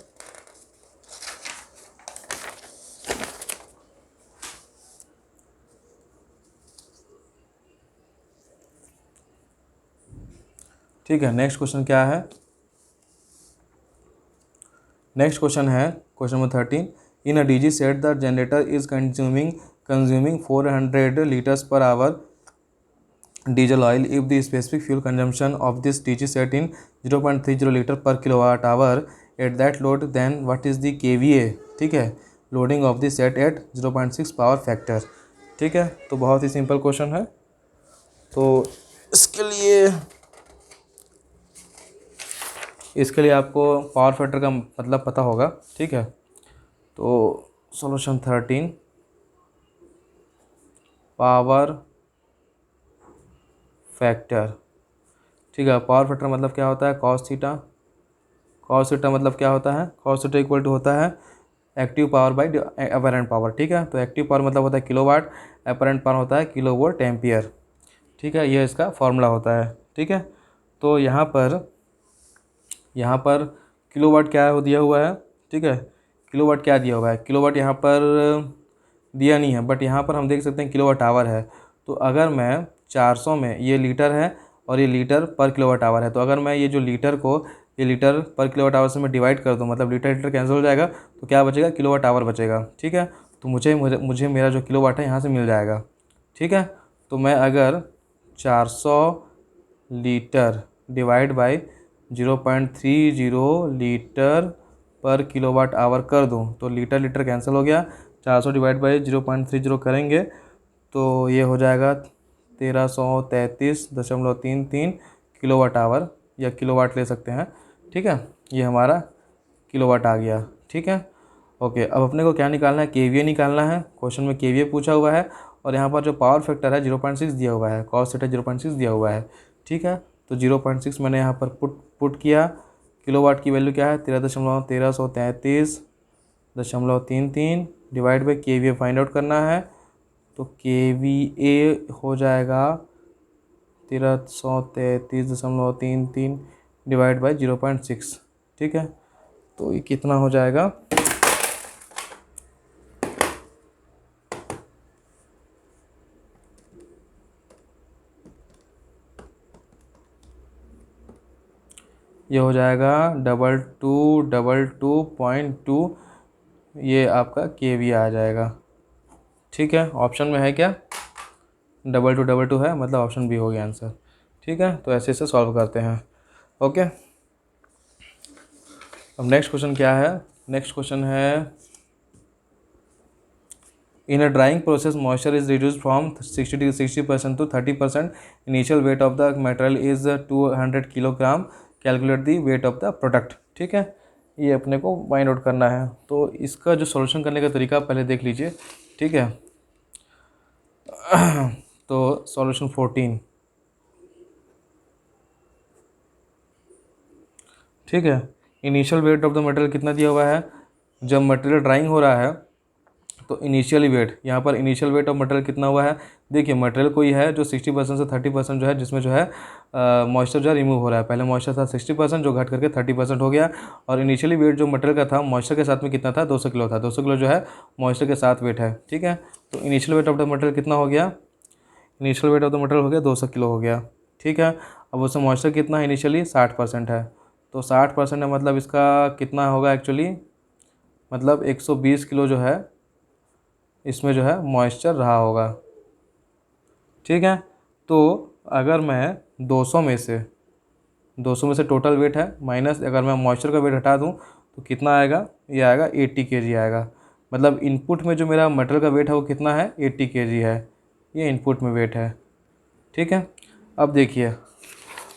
ठीक है, नेक्स्ट क्वेश्चन क्या है, नेक्स्ट क्वेश्चन है question number 13। In a DG set the generator is consuming 400 liters per hour diesel oil. If the specific fuel consumption of this DG set in 0.30 liter per kilowatt hour at that load, then what is the KVA? ठीक है, loading of the set at 0.6 power factor. ठीक है, तो बहुत ही simple question है। तो इसके लिए आपको पावर फैक्टर का मतलब पता होगा। ठीक है, तो सॉल्यूशन 13 पावर फैक्टर। ठीक है, पावर फैक्टर मतलब क्या होता है, कॉस थीटा। कॉस थीटा मतलब क्या होता है, कॉस थीटा इक्वल टू होता है active power by apparent power. ठीक है, तो एक्टिव पावर मतलब होता है किलोवाट, अपरेंट पावर होता है किलोवोल्ट एम्पियर। ठीक है, यह इसका फॉर्मूला होता है। ठीक है, तो यहाँ पर किलोवाट क्या दिया हुआ है। ठीक है, किलोवाट क्या दिया हुआ है, किलोवाट यहाँ पर दिया नहीं है, बट यहाँ पर हम देख सकते हैं किलोवाट आवर है। तो अगर मैं 400 में, ये लीटर है और ये लीटर पर किलोवाट आवर है, तो अगर मैं ये जो लीटर को ये लीटर पर किलोवाट आवर से मैं डिवाइड कर दूँ, मतलब लीटर लीटर कैंसिल हो जाएगा, तो क्या बचेगा, किलोवाट आवर बचेगा। ठीक है, तो मुझे मेरा जो किलोवाट है यहाँ से मिल जाएगा। ठीक है, तो मैं अगर 400 लीटर डिवाइड बाई 0.30 लीटर पर किलोवाट आवर कर दूं तो लीटर लीटर कैंसिल हो गया। 400 डिवाइड बाई 0.30 करेंगे तो ये हो जाएगा 1333.33 किलोवाट आवर, या किलोवाट ले सकते हैं। ठीक है, ये हमारा किलोवाट आ गया। ठीक है, ओके। अब अपने को क्या निकालना है, केवीए निकालना है। क्वेश्चन में केवीए पूछा हुआ है और यहाँ पर जो पावर फैक्टर है 0.6 दिया हुआ है, कॉस थीटा 0.6 दिया हुआ है। ठीक है, तो 0.6 मैंने यहाँ पर पुट किया। किलोवाट की वैल्यू क्या है, 13,1333.33 divide by KVA find out करना है। तो KVA हो जाएगा 1333.33 डिवाइड बाई 0.6, ठीक है। तो ये कितना हो जाएगा, ये हो जाएगा 2222.2, ये आपका केवी आ जाएगा, ठीक है। ऑप्शन में है क्या, 2222 है, मतलब ऑप्शन बी हो गया आंसर, ठीक है। तो ऐसे ऐसे सॉल्व करते हैं, ओके। अब नेक्स्ट क्वेश्चन क्या है, नेक्स्ट क्वेश्चन है in a drying process moisture is reduce from 60% to 30%, initial weight of the material is 200 kilogram, calculate the weight of the product, ठीक है। ये अपने को फाइंड आउट करना है। तो इसका जो सॉल्यूशन करने का तरीका पहले देख लीजिए, ठीक है। तो सॉल्यूशन 14, ठीक है। Initial weight of the material कितना दिया हुआ है, जब मटेरियल ड्राइंग हो रहा है तो इनिशियली वेट, यहाँ पर इनिशियल वेट ऑफ मटेरियल कितना हुआ है, देखिए मटेरियल कोई है जो 60% से 30% जो है, जिसमें जो है मॉइस्चर जो है रिमूव हो रहा है। पहले मॉइस्चर था 60% जो घट करके 30% हो गया, और इनिशियली वेट जो मटेरियल का था मॉइस्चर के साथ में कितना था, 200 किलो था। 200 किलो जो है मॉइस्चर के साथ वेट है, ठीक है। तो initial weight of the material कितना हो गया, initial weight of the material हो गया 200 किलो हो गया, ठीक है। अब उसमें मॉइस्चर कितना है, इनिशियली 60% है, तो 60% है, मतलब इसका कितना होगा एक्चुअली, मतलब 120 किलो जो है इसमें जो है मॉइस्चर रहा होगा, ठीक है। तो अगर मैं 200 में से टोटल वेट है माइनस, अगर मैं मॉइस्चर का वेट हटा दूं तो कितना आएगा, ये आएगा 80 kg आएगा। मतलब इनपुट में जो मेरा मटेरियल का वेट है वो कितना है, 80 kg है, ये इनपुट में वेट है, ठीक है। अब देखिए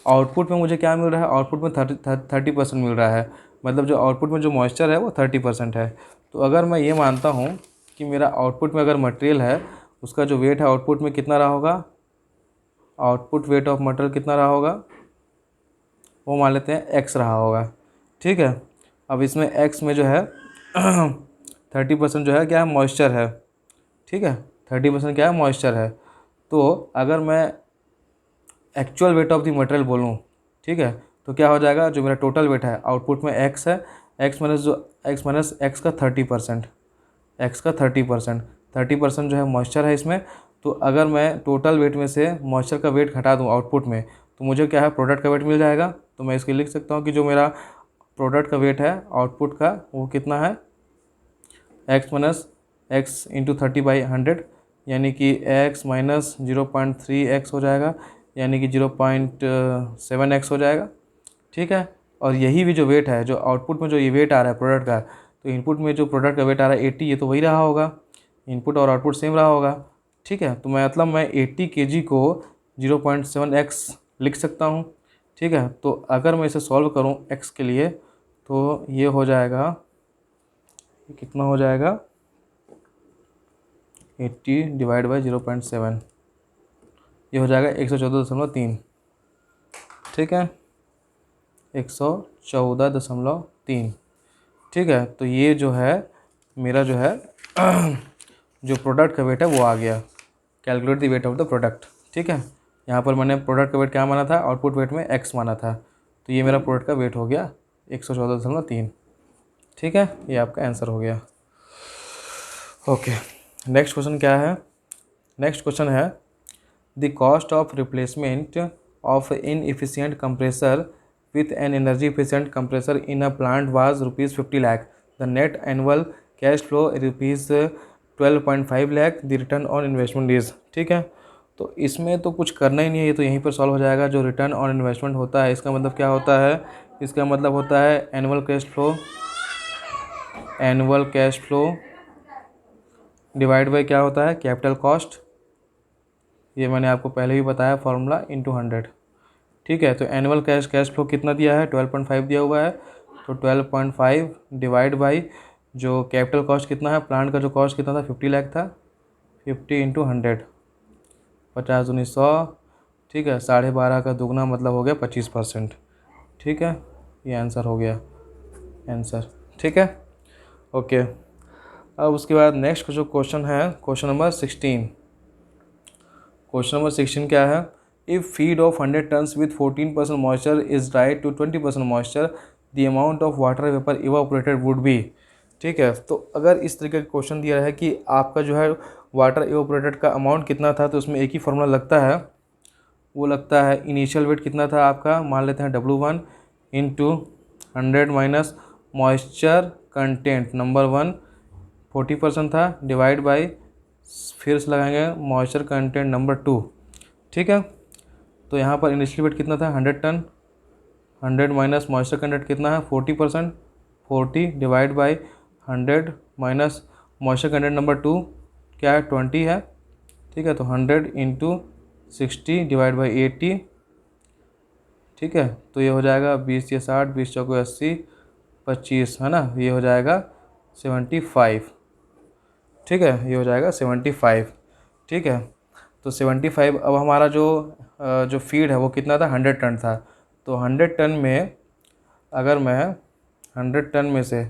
आउटपुट में मुझे क्या मिल रहा है, आउटपुट में 30% मिल रहा है, मतलब जो आउटपुट में जो मॉइस्चर है वो 30% है। तो अगर मैं ये मानता हूँ कि मेरा आउटपुट में अगर मटेरियल है उसका जो वेट है आउटपुट में कितना रहा होगा, आउटपुट वेट ऑफ मटेरियल कितना रहा होगा, वो मान लेते हैं एक्स रहा होगा, ठीक है। अब इसमें एक्स में जो है 30% जो है क्या है, मॉइस्चर है, ठीक है। 30% क्या है, मॉइस्चर है। तो अगर मैं actual wait of the material बोलूँ, ठीक है, तो क्या हो जाएगा, जो मेरा टोटल वेट है आउटपुट में एक्स है, एक्स माइनस एक्स का 30%, एक्स का 30% जो है मॉइस्चर है इसमें। तो अगर मैं टोटल वेट में से मॉइस्चर का वेट घटा दूँ आउटपुट में, तो मुझे क्या है, प्रोडक्ट का वेट मिल जाएगा। तो मैं इसके लिख सकता हूँ कि जो मेरा प्रोडक्ट का वेट है आउटपुट का वो कितना है, एक्स माइनस एक्स इंटू 30/100, यानी कि एक्स माइनस 0.3x हो जाएगा, यानी कि 0.7x हो जाएगा, ठीक है। और यही भी जो वेट है, जो आउटपुट में जो ये वेट आ रहा है प्रोडक्ट का, तो इनपुट में जो प्रोडक्ट का वेट आ रहा है 80, ये तो वही रहा होगा, इनपुट और आउटपुट सेम रहा होगा, ठीक है। तो मैं मतलब मैं 80 kg को 0.7x लिख सकता हूँ, ठीक है। तो अगर मैं इसे सॉल्व करूँ x के लिए, तो ये हो जाएगा, ये कितना हो जाएगा, 80 डिवाइड बाई 0.7, ये हो जाएगा 114.3, ठीक है, 114.3, ठीक है। तो ये जो है मेरा जो है जो प्रोडक्ट का वेट है वो आ गया, calculate the weight of the product, ठीक है। यहाँ पर मैंने प्रोडक्ट का वेट क्या माना था, आउटपुट वेट में x माना था, तो ये मेरा प्रोडक्ट का वेट हो गया 114.3, ठीक है। ये आपका आंसर हो गया, ओके। नेक्स्ट क्वेश्चन क्या है, नेक्स्ट क्वेश्चन है the cost of replacement of inefficient compressor with an energy efficient compressor in a plant was rupees 50 lakh. The net annual cash flow rupees 12.5 lakh. The return on investment is, ठीक है। तो इसमें तो कुछ करना ही नहीं है, ये तो यहीं पर सॉल्व हो जाएगा। जो रिटर्न ऑन इन्वेस्टमेंट होता है इसका मतलब क्या होता है, इसका मतलब होता है annual cash flow, annual cash flow divide by क्या होता है, कैपिटल कॉस्ट। ये मैंने आपको पहले ही बताया फॉर्मूला इंटू 100, ठीक है। तो एनुअल कैश फ्लो कितना दिया है, 12.5 दिया हुआ है, तो 12.5 डिवाइड बाई जो कैपिटल कॉस्ट कितना है, प्लांट का जो कॉस्ट कितना था 50 लाख था, 50 इंटू 100, 50 दूनी 100, ठीक है। 12.5 का दुगना मतलब हो गया 25%, ठीक है। ये आंसर हो गया, आंसर, ठीक है, ओके। अब उसके बाद नेक्स्ट जो क्वेश्चन है, क्वेश्चन नंबर 16, क्वेश्चन नंबर 16 क्या है, if feed of 100 tons with 14% moisture is dried to 20% moisture, the amount of water vapour evaporated would be. ठीक है, तो अगर इस तरीके का क्वेश्चन दिया है कि आपका जो है वाटर इवापोरेटेड का अमाउंट कितना था, तो उसमें एक ही फॉर्मूला लगता है, वो लगता है इनिशियल वेट कितना था आपका, मान लेते हैं W1 into 100 minus moisture content number 1 40% था, डिवाइड बाई फिर से लगाएंगे मॉइस्चर कंटेंट नंबर 2। ठीक है, तो यहाँ पर इनिशियल वेट कितना था 100 टन, 100 माइनस मॉइस्चर कंटेंट कितना है 40%, 40 divide by 100 minus moisture content number 2 क्या है 20 है। ठीक है, तो 100 इंटू 60 डिवाइड बाई 80। ठीक है, तो ये हो जाएगा 20 या 60, 20 चौको 80, 25 है ना, ये हो जाएगा 75। ठीक है, ये हो जाएगा 75। ठीक है, तो 75 अब हमारा जो फीड है वो कितना था 100 टन था। तो 100 टन में अगर मैं 100 टन में से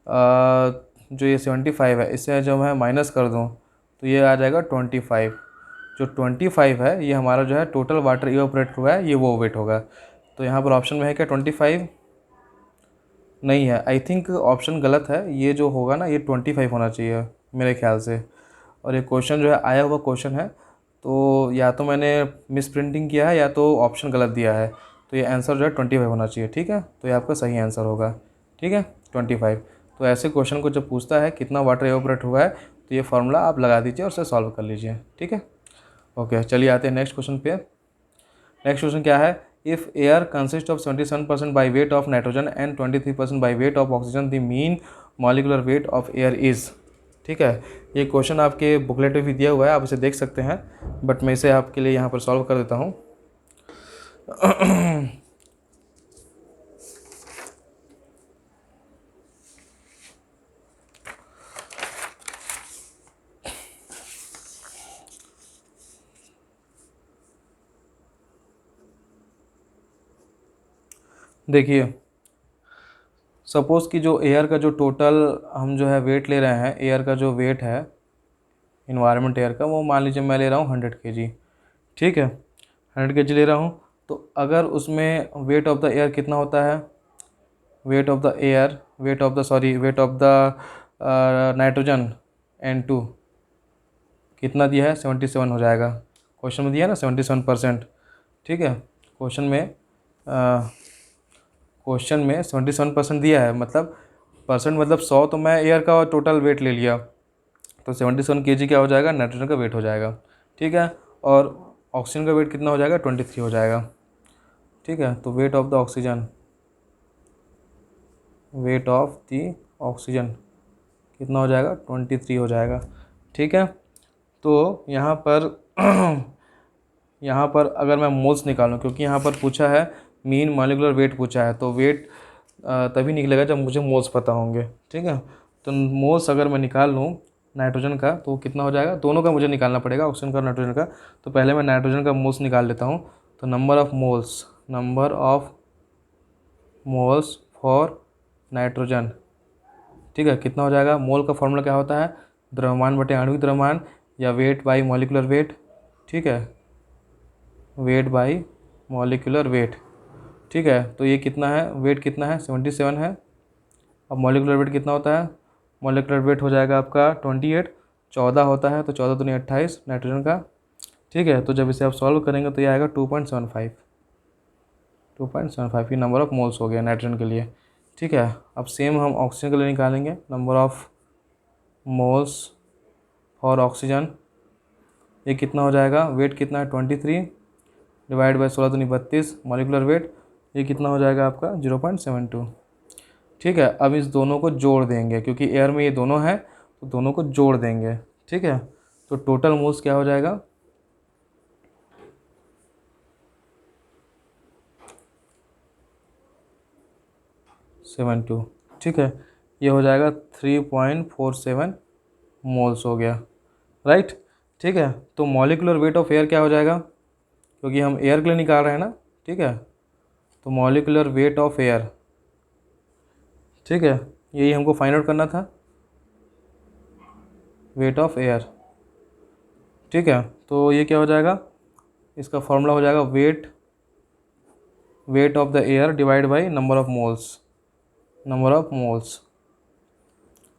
जो ये 75 है इससे जो मैं माइनस कर दूं तो ये आ जाएगा 25। जो 25 है ये हमारा जो है टोटल वाटर इवापोरेट हुआ है, ये वो वेट होगा। तो यहाँ पर ऑप्शन में है क्या 25? नहीं है, आई थिंक ऑप्शन गलत है, ये जो होगा ना ये 25 होना चाहिए मेरे ख्याल से। और ये क्वेश्चन जो है आया हुआ क्वेश्चन है, तो या तो मैंने मिस प्रिंटिंग किया है या तो ऑप्शन गलत दिया है। तो ये आंसर जो है 25 होना चाहिए। ठीक है, तो ये आपका सही आंसर होगा। ठीक है, 25। तो ऐसे क्वेश्चन को जब पूछता है कितना वाटर इवापोरेट हुआ है तो ये फार्मूला आप लगा दीजिए और उसे सॉल्व कर लीजिए। ठीक है, ओके, चलिए आते हैं नेक्स्ट क्वेश्चन पे। नेक्स्ट क्वेश्चन क्या है, if air consist of 77% by weight of nitrogen and 23% by weight of oxygen, the mean molecular weight of air is. ठीक है, ये क्वेश्चन आपके बुकलेट में भी दिया हुआ है, आप इसे देख सकते हैं, बट मैं इसे आपके लिए यहाँ पर सॉल्व कर देता हूँ। देखिए, सपोज़ कि जो एयर का जो टोटल हम जो है वेट ले रहे हैं, एयर का जो वेट है इन्वायरमेंट एयर का, वो मान लीजिए मैं ले रहा हूँ 100 kg। ठीक है, 100 kg ले रहा हूँ, तो अगर उसमें वेट ऑफ द एयर कितना होता है, wait of the air, wait of the nitrogen N2 कितना दिया है 77 हो जाएगा। क्वेश्चन में दिया है ना 77%। ठीक है, क्वेश्चन में 77% दिया है, मतलब परसेंट मतलब 100, तो मैं एयर का टोटल वेट ले लिया, तो 77 kg क्या हो जाएगा नाइट्रोजन का वेट हो जाएगा। ठीक है, और ऑक्सीजन का वेट कितना हो जाएगा 23 हो जाएगा। ठीक है, तो वेट ऑफ द ऑक्सीजन कितना हो जाएगा 23 हो जाएगा। ठीक है, तो यहाँ पर यहाँ पर अगर मैं मोल्स निकालूं, क्योंकि यहाँ पर पूछा है मीन मॉलिक्यूलर वेट पूछा है, तो वेट तभी निकलेगा जब मुझे मोल्स पता होंगे। ठीक है, तो मोल्स अगर मैं निकाल लूँ नाइट्रोजन का तो कितना हो जाएगा, दोनों का मुझे निकालना पड़ेगा, ऑक्सीजन का और नाइट्रोजन का। तो पहले मैं नाइट्रोजन का मोल्स निकाल लेता हूँ। तो number of moles for nitrogen, ठीक है, कितना हो जाएगा, मोल का फॉर्मूला क्या होता है, द्रव्यमान बटे आणविक द्रव्यमान या वेट बाई मॉलिक्यूलर वेट। ठीक है, वेट बाई मॉलिक्यूलर वेट। ठीक है, तो ये कितना है, वेट कितना है 77 है। अब मॉलिक्यूलर वेट कितना होता है, मॉलिक्यूलर वेट हो जाएगा आपका 28, 14 होता है, तो 14 दूनी 28 नाइट्रोजन का। ठीक है, तो जब इसे आप सॉल्व करेंगे तो ये आएगा 2.75 ये नंबर ऑफ मोल्स हो गया नाइट्रोजन के लिए। ठीक है, अब सेम हम ऑक्सीजन के लिए निकालेंगे, number of moles for oxygen, ये कितना हो जाएगा, वेट कितना है 23 डिवाइड बाई 16 दूनी 32 मॉलिक्यूलर वेट, ये कितना हो जाएगा आपका 0.72। ठीक है, अब इस दोनों को जोड़ देंगे, क्योंकि एयर में ये दोनों हैं तो दोनों को जोड़ देंगे। ठीक है, तो टोटल मोल्स क्या हो जाएगा, सेवन टू। ठीक है, ये हो जाएगा 3.47 मोल्स हो गया, राइट। ठीक है, तो मॉलिक्यूलर वेट ऑफ एयर क्या हो जाएगा, क्योंकि हम एयर के लिए निकाल रहे हैं ना। ठीक है, तो मॉलिक्यूलर वेट ऑफ एयर, ठीक है, यही हमको फाइंड आउट करना था, वेट ऑफ एयर। ठीक है, तो ये क्या हो जाएगा इसका फॉर्मूला हो जाएगा wait of the air divide by number of moles.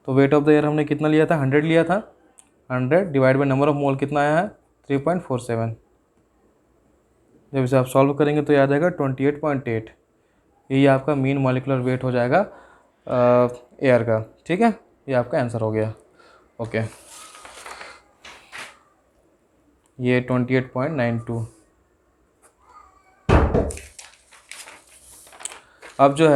तो वेट ऑफ द एयर हमने कितना लिया था, 100 लिया था, 100 divide by number of mole कितना आया है, 3.47। जब इसे आप सॉल्व करेंगे तो ये आ जाएगा 28.8। यही आपका मीन मॉलिक्यूलर वेट हो जाएगा एयर का। ठीक है, ये आपका आंसर हो गया। ओके, ये 28.92। अब जो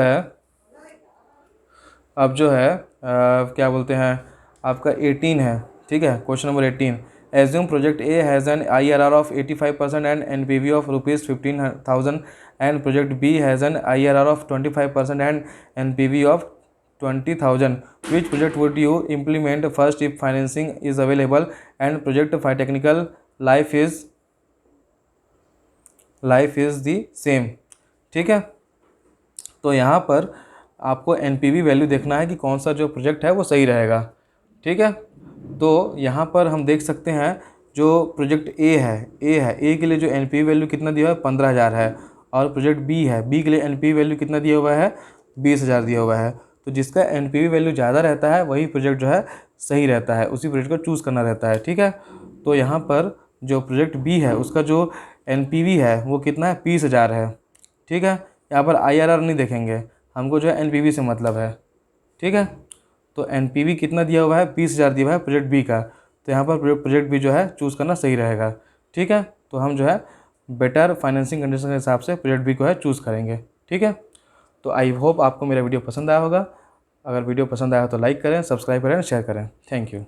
है क्या बोलते हैं, आपका 18 है। ठीक है, question number 18, assume project A has an IRR of 85% and NPV of ₹15,000 and project B has an IRR of 25% and NPV of 20,000। Which project would you implement first if financing is available and project technical life is the same. ठीक है, तो यहाँ पर आपको NPV value देखना है कि कौन सा जो प्रोजेक्ट है वो सही रहेगा। ठीक है, तो यहाँ पर हम देख सकते हैं जो प्रोजेक्ट ए के लिए जो NPV वैल्यू कितना दिया हुआ है, 15,000 है। और प्रोजेक्ट बी के लिए NPV वैल्यू कितना दिया हुआ है, 20,000 दिया हुआ है। तो जिसका NPV वैल्यू ज़्यादा रहता है वही प्रोजेक्ट जो है सही रहता है, उसी प्रोजेक्ट को चूज़ करना रहता है। ठीक है, तो यहाँ पर जो प्रोजेक्ट बी है उसका जो NPV है वो कितना है, 20,000 है। ठीक है, यहाँ पर IRR नहीं देखेंगे, हमको जो है NPV से मतलब है। ठीक है, तो NPV कितना दिया हुआ है, 20,000 दिया हुआ है प्रोजेक्ट बी का। तो यहाँ पर प्रोजेक्ट बी जो है चूज़ करना सही रहेगा। ठीक है, तो हम जो है बेटर फाइनेंसिंग कंडीशन के हिसाब से प्रोजेक्ट बी को है चूज़ करेंगे। ठीक है, तो आई होप आपको मेरा वीडियो पसंद आया होगा। अगर वीडियो पसंद आया हो तो लाइक करें, सब्सक्राइब करें, शेयर करें। Thank you.